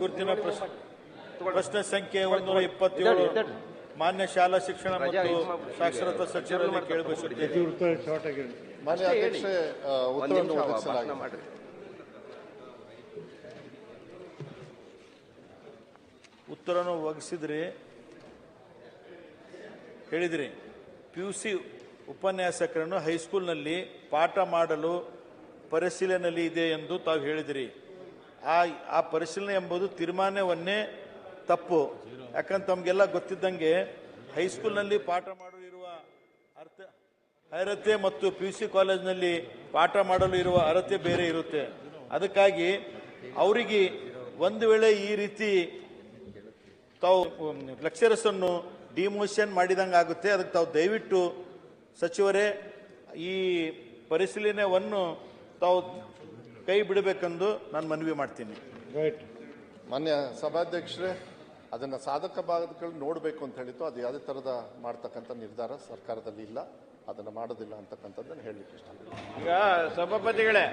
ಕುರಿತಿನ ಪ್ರಶ್ನೆ ಸಂಖ್ಯೆ 127 ಮಾನ್ಯ ಶಾಲಾ ಶಿಕ್ಷಣ ಮತ್ತು ಸಾಕ್ಷರತಾ ಸಚಿವರಲ್ಲಿ ಕೇಳಬಯಸುತ್ತೇನೆ. ಮಾನ್ಯ ಅಧ್ಯಕ್ಷೆ, ಉತ್ತರವನ್ನು ಒದಗಿಸಿದ್ರಿ, ಹೇಳಿದ್ರಿ. PUC ಉಪನ್ಯಾಸಕರನ್ನು ಹೈಸ್ಕೂಲ್ನಲ್ಲಿ ಪಾಠ ಮಾಡಲು ಪರಿಶೀಲನೆಯಲ್ಲಿ ಇದೆ ಎಂದು ತಾವು ಹೇಳಿದಿರಿ. ಆ ಪರಿಶೀಲನೆ ಎಂಬುದು ತೀರ್ಮಾನವನ್ನೇ ತಪ್ಪು. ಯಾಕಂತ ತಮಗೆಲ್ಲ ಗೊತ್ತಿದ್ದಂಗೆ ಹೈಸ್ಕೂಲ್ನಲ್ಲಿ ಪಾಠ ಮಾಡಲು ಇರುವ ಅರ್ಹತೆ ಮತ್ತು PUC ಕಾಲೇಜಿನಲ್ಲಿ ಪಾಠ ಮಾಡಲು ಇರುವ ಅರ್ಹತೆ ಬೇರೆ ಇರುತ್ತೆ. ಅದಕ್ಕಾಗಿ ಅವರಿಗೆ ಒಂದು ವೇಳೆ ಈ ರೀತಿ ತಾವು ಲೆಕ್ಚರರ್ಸ್ ಅನ್ನು ಡಿಮೋಷನ್ ಮಾಡಿದಂಗೆ ಆಗುತ್ತೆ. ಅದಕ್ಕೆ ತಾವು ದಯವಿಟ್ಟು ಸಚಿವರೇ ಈ ಪರಿಶೀಲನೆಯನ್ನು ತಾವು ಕೈ ಬಿಡಬೇಕೆಂದು ನಾನು ಮನವಿ ಮಾಡ್ತೀನಿ. ಮಾನ್ಯ ಸಭಾಧ್ಯಕ್ಷರೇ, ಅದನ್ನು ಸಾಧಕ ಬಾಧಕಗಳು ನೋಡಬೇಕು ಅಂತ ಹೇಳಿತ್ತು. ಅದು ಯಾವುದೇ ಥರದ ಮಾಡ್ತಕ್ಕಂಥ ನಿರ್ಧಾರ ಸರ್ಕಾರದಲ್ಲಿ ಇಲ್ಲ, ಅದನ್ನು ಮಾಡೋದಿಲ್ಲ ಅಂತಕ್ಕಂಥದ್ದನ್ನು ಹೇಳಲಿಕ್ಕೆ ಇಷ್ಟ. ಈಗ ಸಭಾಪತಿಗಳೇ